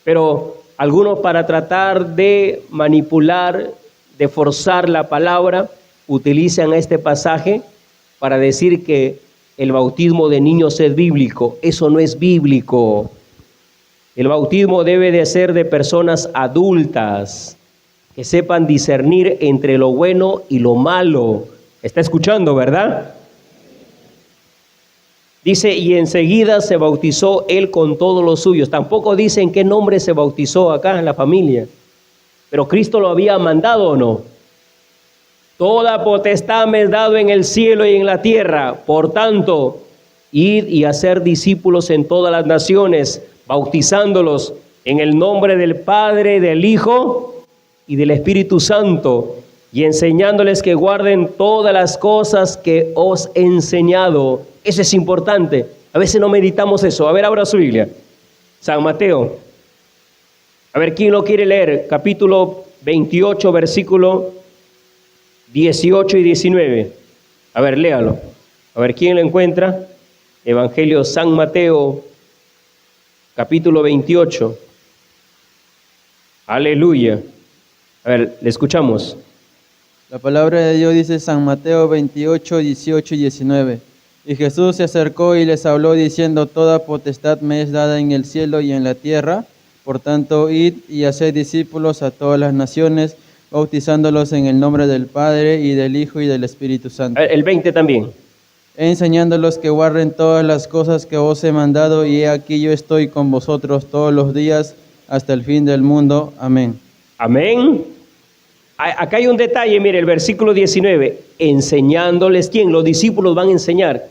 Pero algunos, para tratar de manipular, de forzar la palabra, utilizan este pasaje para decir que el bautismo de niños es bíblico. Eso no es bíblico. El bautismo debe de ser de personas adultas que sepan discernir entre lo bueno y lo malo. ¿Está escuchando, verdad? Dice, y enseguida se bautizó él con todos los suyos. Tampoco dice en qué nombre se bautizó acá en la familia. Pero Cristo lo había mandado, ¿o no? Toda potestad me es dado en el cielo y en la tierra. Por tanto, id y hacer discípulos en todas las naciones, bautizándolos en el nombre del Padre, del Hijo y del Espíritu Santo, y enseñándoles que guarden todas las cosas que os he enseñado. Eso es importante. A veces no meditamos eso. A ver, abra su Biblia. San Mateo. A ver, ¿quién lo quiere leer? Capítulo 28, versículo 18 y 19. A ver, léalo. A ver, ¿quién lo encuentra? Evangelio San Mateo, capítulo 28. Aleluya. A ver, le escuchamos. La palabra de Dios dice San Mateo 28, 18 y 19. Y Jesús se acercó y les habló diciendo, toda potestad me es dada en el cielo y en la tierra. Por tanto, id y haced discípulos a todas las naciones, bautizándolos en el nombre del Padre y del Hijo y del Espíritu Santo. El 20 también. Enseñándolos que guarden todas las cosas que os he mandado, y he aquí yo estoy con vosotros todos los días hasta el fin del mundo. Amén. Amén. Acá hay un detalle, mire, el versículo 19. Enseñándoles, ¿quién? Los discípulos van a enseñar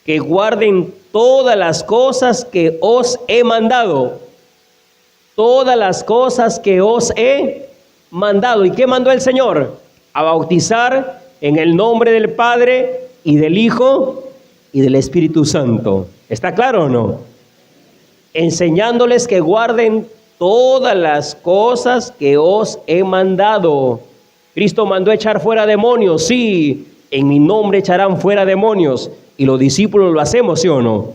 que guarden todas las cosas que os he mandado. Todas las cosas que os he mandado. ¿Y qué mandó el Señor? A bautizar en el nombre del Padre y del Hijo y del Espíritu Santo. ¿Está claro o no? Enseñándoles que guarden todas las cosas que os he mandado. Cristo mandó echar fuera demonios. Sí, en mi nombre echarán fuera demonios. Y los discípulos lo hacemos, ¿sí o no?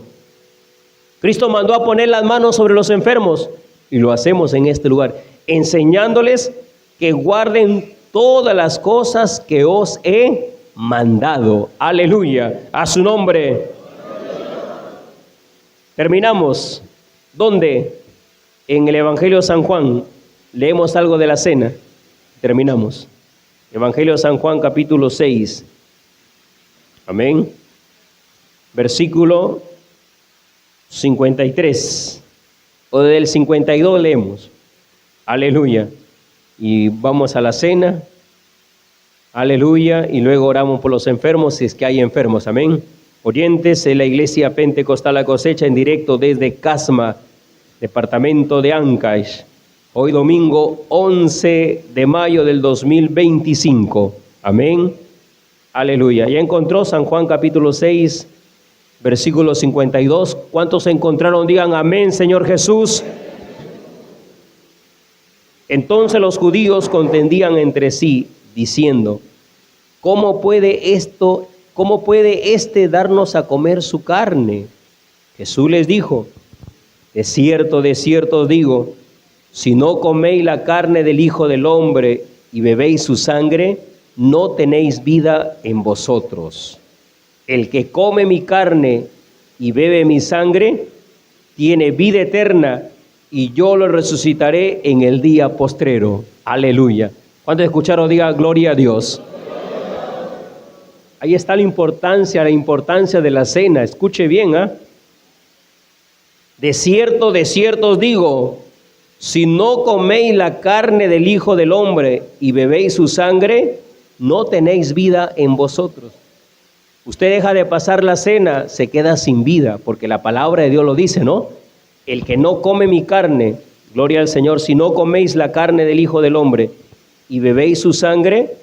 Cristo mandó a poner las manos sobre los enfermos. Y lo hacemos en este lugar. Enseñándoles que guarden todas las cosas que os he mandado. Aleluya. A su nombre. Terminamos. ¿Dónde? En el Evangelio de San Juan. Leemos algo de la cena. Terminamos. Evangelio de San Juan, capítulo 6. Amén. Versículo 53. O del 52 leemos. Aleluya. Y vamos a la cena. Aleluya. Y luego oramos por los enfermos, si es que hay enfermos. Amén. Oyentes en la Iglesia Pentecostal La Cosecha, en directo desde Casma, departamento de Ancash. Hoy domingo 11 de mayo del 2025. Amén. Aleluya. Ya encontró San Juan capítulo 6, versículo 52. ¿Cuántos encontraron? Digan amén, Señor Jesús. Entonces los judíos contendían entre sí, diciendo, ¿cómo puede éste darnos a comer su carne? Jesús les dijo, de cierto os digo, si no coméis la carne del Hijo del Hombre y bebéis su sangre, no tenéis vida en vosotros. El que come mi carne y bebe mi sangre, tiene vida eterna, y yo lo resucitaré en el día postrero. Aleluya. ¿Cuántos escucharon? Diga gloria a Dios. Ahí está la importancia de la cena. Escuche bien, ¿ah? De cierto os digo, si no coméis la carne del Hijo del Hombre y bebéis su sangre, no tenéis vida en vosotros. Usted deja de pasar la cena, se queda sin vida, porque la palabra de Dios lo dice, ¿no? El que no come mi carne, gloria al Señor, si no coméis la carne del Hijo del Hombre y bebéis su sangre,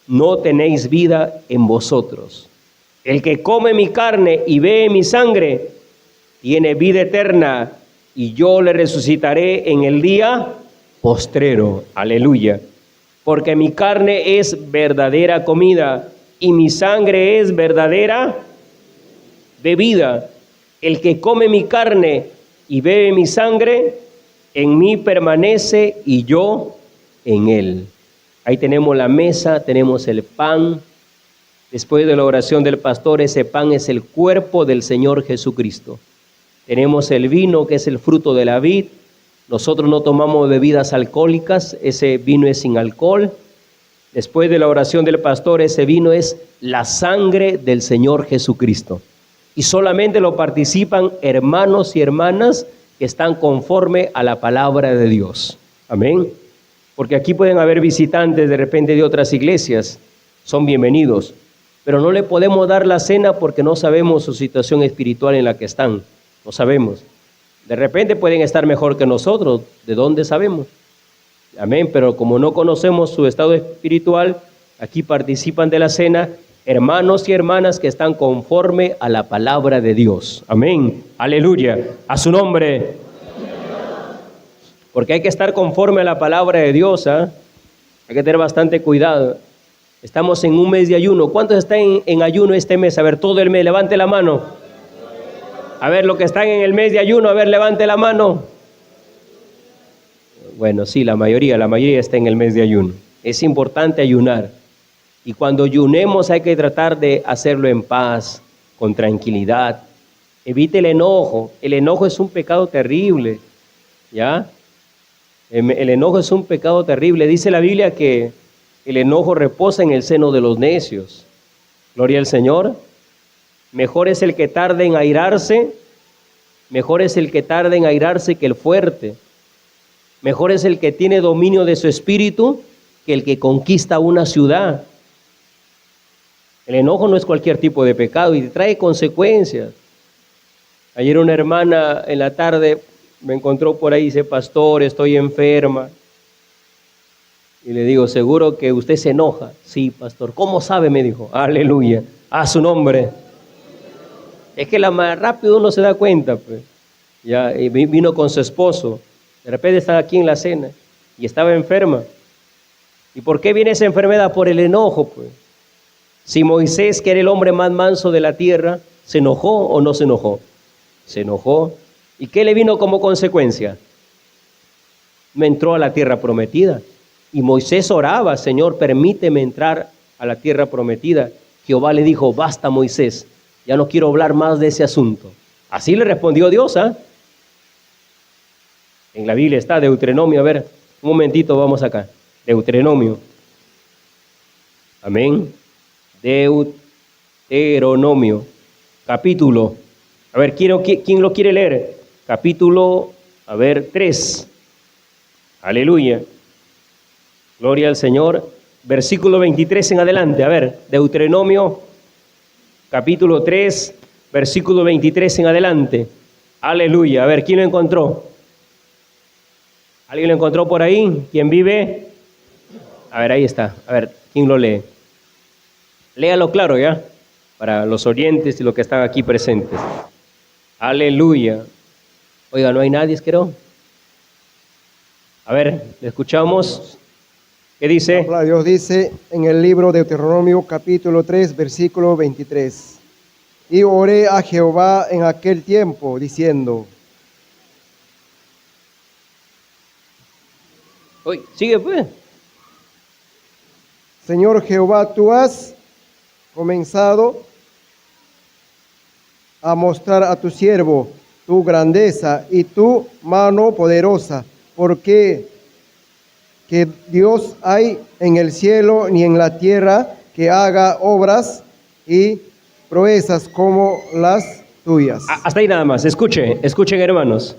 no tenéis vida en vosotros. El que come mi carne y bebe mi sangre, tiene vida eterna, y yo le resucitaré en el día postrero. Aleluya. Porque mi carne es verdadera comida y mi sangre es verdadera bebida. El que come mi carne y bebe mi sangre, en mí permanece y yo en él. Ahí tenemos la mesa, tenemos el pan. Después de la oración del pastor, ese pan es el cuerpo del Señor Jesucristo. Tenemos el vino, que es el fruto de la vid. Nosotros no tomamos bebidas alcohólicas, ese vino es sin alcohol. Después de la oración del pastor, ese vino es la sangre del Señor Jesucristo. Y solamente lo participan hermanos y hermanas que están conforme a la palabra de Dios. Amén. Porque aquí pueden haber visitantes de repente de otras iglesias, son bienvenidos. Pero no le podemos dar la cena porque no sabemos su situación espiritual en la que están. No sabemos. De repente pueden estar mejor que nosotros. ¿De dónde sabemos? Amén. Pero como no conocemos su estado espiritual, aquí participan de la cena hermanos y hermanas que están conforme a la palabra de Dios. Amén. Aleluya. A su nombre. Porque hay que estar conforme a la palabra de Dios. Hay que tener bastante cuidado. Estamos en un mes de ayuno. ¿Cuántos están en ayuno este mes? A ver, todo el mes, levante la mano. A ver, los que están en el mes de ayuno, a ver, levante la mano. Bueno, sí, la mayoría está en el mes de ayuno. Es importante ayunar. Y cuando ayunemos hay que tratar de hacerlo en paz, con tranquilidad. Evite el enojo. El enojo es un pecado terrible. ¿Ya? El enojo es un pecado terrible. Dice la Biblia que el enojo reposa en el seno de los necios. Gloria al Señor. Mejor es el que tarde en airarse. Mejor es el que tarde en airarse que el fuerte. Mejor es el que tiene dominio de su espíritu que el que conquista una ciudad. El enojo no es cualquier tipo de pecado y trae consecuencias. Ayer una hermana en la tarde me encontró por ahí y dice, pastor, estoy enferma. Y le digo, ¿seguro que usted se enoja? Sí, pastor. ¿Cómo sabe? Me dijo. Aleluya. A su nombre. Es que la más rápido uno se da cuenta. Pues. Ya, y vino con su esposo. De repente estaba aquí en la cena y estaba enferma. ¿Y por qué viene esa enfermedad? Por el enojo. Pues. Si Moisés, que era el hombre más manso de la tierra, ¿se enojó o no se enojó? Se enojó. ¿Y qué le vino como consecuencia? No entró a la tierra prometida. Y Moisés oraba, Señor, permíteme entrar a la tierra prometida. Jehová le dijo, basta Moisés, ya no quiero hablar más de ese asunto. Así le respondió Dios, ¿ah? En la Biblia está Deuteronomio, a ver, un momentito, vamos acá. Deuteronomio. Amén. Deuteronomio, capítulo. A ver, ¿quién lo quiere leer? Capítulo, 3. Aleluya. Gloria al Señor. Versículo 23 en adelante. A ver, Deuteronomio, capítulo 3, versículo 23 en adelante. Aleluya. A ver, ¿quién lo encontró? ¿Alguien lo encontró por ahí? ¿Quién vive? A ver, ahí está. A ver, ¿quién lo lee? Léalo claro, ¿ya? Para los oyentes y los que están aquí presentes. Aleluya. Oiga, ¿no hay nadie, creo? A ver, ¿le escuchamos? ¿Qué dice? La palabra de Dios dice en el libro de Deuteronomio capítulo 3, versículo 23. Y oré a Jehová en aquel tiempo, diciendo. Oye, sigue pues. Señor Jehová, tú has comenzado a mostrar a tu siervo tu grandeza y tu mano poderosa, porque que Dios hay en el cielo ni en la tierra que haga obras y proezas como las tuyas. Hasta ahí nada más. Escuchen hermanos.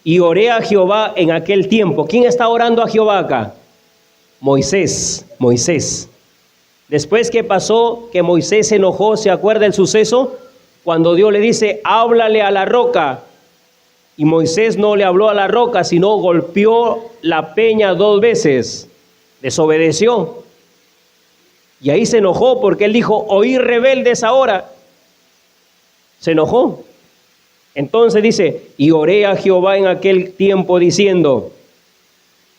Y oré a Jehová en aquel tiempo. ¿Quién está orando a Jehová acá? Moisés. Después que pasó, que Moisés se enojó, ¿se acuerda el suceso? Cuando Dios le dice, háblale a la roca. Y Moisés no le habló a la roca, sino golpeó la peña 2 veces. Desobedeció. Y ahí se enojó porque él dijo, oí rebeldes ahora. Se enojó. Entonces dice, y oré a Jehová en aquel tiempo diciendo,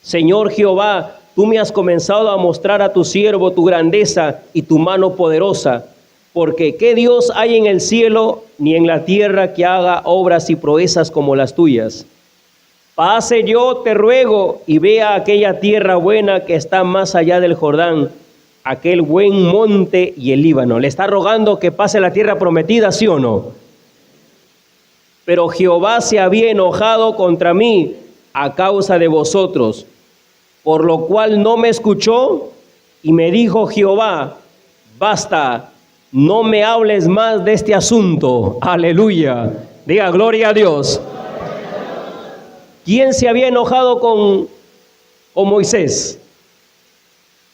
Señor Jehová, tú me has comenzado a mostrar a tu siervo tu grandeza y tu mano poderosa, porque ¿qué Dios hay en el cielo ni en la tierra que haga obras y proezas como las tuyas. Pase yo, te ruego, y vea aquella tierra buena que está más allá del Jordán, aquel buen monte y el Líbano. Le está rogando que pase la tierra prometida, ¿sí o no? Pero Jehová se había enojado contra mí a causa de vosotros, por lo cual no me escuchó, y me dijo Jehová: basta, no me hables más de este asunto. Aleluya. Diga gloria a Dios. ¿Quién se había enojado con Moisés?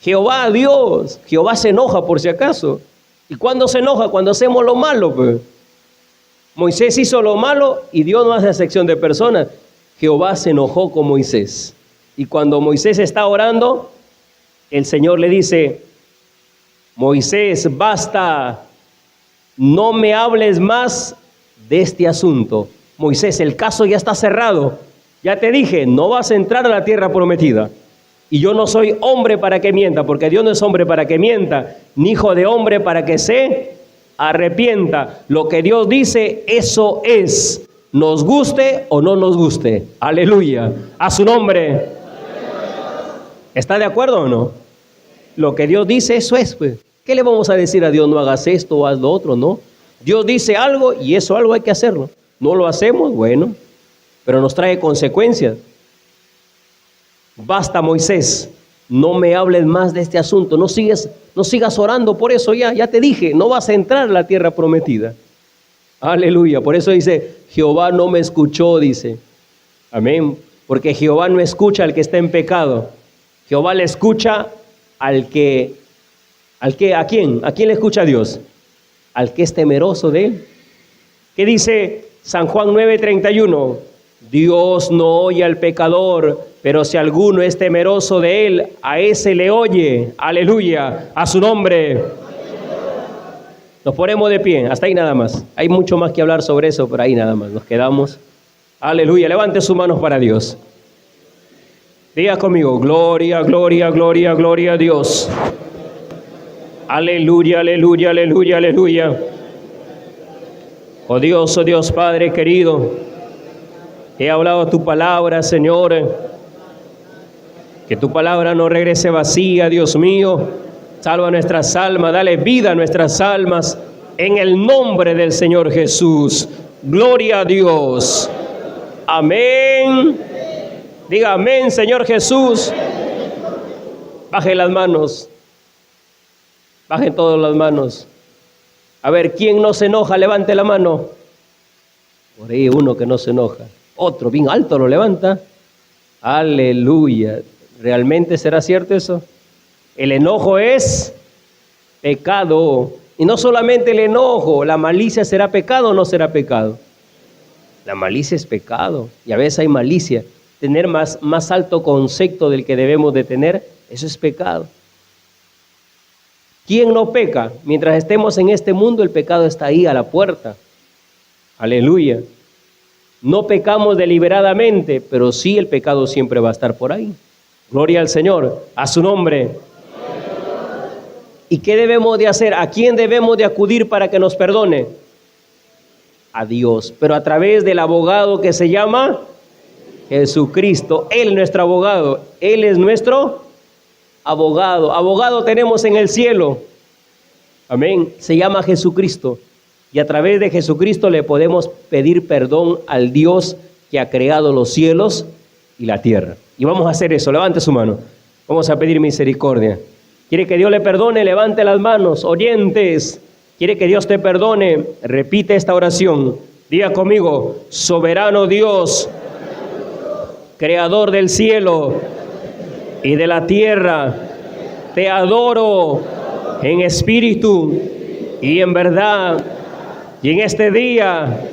Jehová, Dios. Jehová se enoja por si acaso. ¿Y cuándo se enoja? Cuando hacemos lo malo, pues. Moisés hizo lo malo y Dios no hace excepción de personas. Jehová se enojó con Moisés. Y cuando Moisés está orando, el Señor le dice: Moisés, basta, no me hables más de este asunto. Moisés, el caso ya está cerrado. Ya te dije, no vas a entrar a la tierra prometida. Y yo no soy hombre para que mienta, porque Dios no es hombre para que mienta, ni hijo de hombre para que se arrepienta. Lo que Dios dice, eso es, nos guste o no nos guste. Aleluya. A su nombre. ¿Está de acuerdo o no? Lo que Dios dice, eso es, pues. ¿Qué le vamos a decir a Dios? No hagas esto o haz lo otro, no. Dios dice algo y eso algo hay que hacerlo. No lo hacemos, bueno, pero nos trae consecuencias. Basta, Moisés, no me hables más de este asunto, no sigas orando por eso, ya te dije, no vas a entrar a la tierra prometida. Aleluya. Por eso dice, Jehová no me escuchó, dice. Amén. Porque Jehová no escucha al que está en pecado. Jehová le escucha ¿a quién? ¿A quién le escucha a Dios? Al que es temeroso de él. ¿Qué dice San Juan 9:31? Dios no oye al pecador, pero si alguno es temeroso de él, a ese le oye. Aleluya. A su nombre. Nos ponemos de pie, hasta ahí nada más. Hay mucho más que hablar sobre eso, pero ahí nada más. Nos quedamos. Aleluya. Levante sus manos para Dios. Diga conmigo: gloria, gloria, gloria, gloria a Dios. Aleluya, aleluya, aleluya, aleluya. Oh Dios Padre querido, he hablado tu palabra, Señor. Que tu palabra no regrese vacía, Dios mío. Salva nuestras almas, dale vida a nuestras almas, en el nombre del Señor Jesús. Gloria a Dios. Amén. Diga amén, Señor Jesús. Baje las manos. Bajen todas las manos. A ver, ¿quién no se enoja? Levante la mano. Por ahí uno que no se enoja. Otro bien alto lo levanta. Aleluya. ¿Realmente será cierto eso? El enojo es pecado. Y no solamente el enojo, la malicia, ¿será pecado o no será pecado? La malicia es pecado. Y a veces hay malicia. Tener más alto concepto del que debemos de tener, eso es pecado. ¿Quién no peca? Mientras estemos en este mundo, el pecado está ahí a la puerta. Aleluya. No pecamos deliberadamente, pero sí el pecado siempre va a estar por ahí. Gloria al Señor, a su nombre. ¿Y qué debemos de hacer? ¿A quién debemos de acudir para que nos perdone? A Dios, pero a través del abogado que se llama Jesucristo. Él es nuestro abogado, Él es nuestro abogado. Abogado tenemos en el cielo. Amén. Se llama Jesucristo. Y a través de Jesucristo le podemos pedir perdón al Dios que ha creado los cielos y la tierra. Y vamos a hacer eso. Levante su mano. Vamos a pedir misericordia. ¿Quiere que Dios le perdone? Levante las manos. Oyentes, ¿quiere que Dios te perdone? Repite esta oración. Diga conmigo: soberano Dios, creador del cielo y de la tierra, te adoro en espíritu y en verdad. Y en este día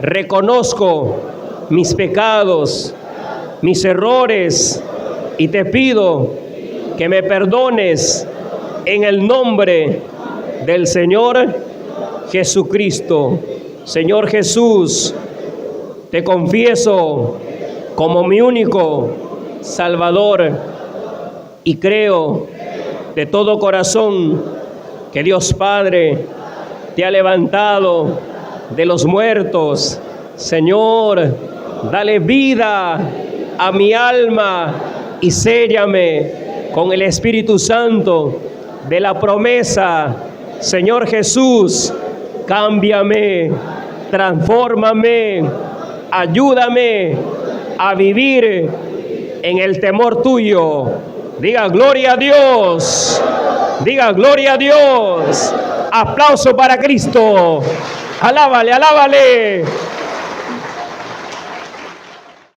reconozco mis pecados, mis errores, y te pido que me perdones en el nombre del Señor Jesucristo. Señor Jesús, te confieso como mi único Salvador y creo de todo corazón que Dios Padre te ha levantado de los muertos. Señor, dale vida a mi alma y séllame con el Espíritu Santo de la promesa. Señor Jesús, cámbiame, transfórmame, ayúdame a vivir en el temor tuyo. Diga gloria a Dios. Diga gloria a Dios. Aplauso para Cristo. Alábale, alábale.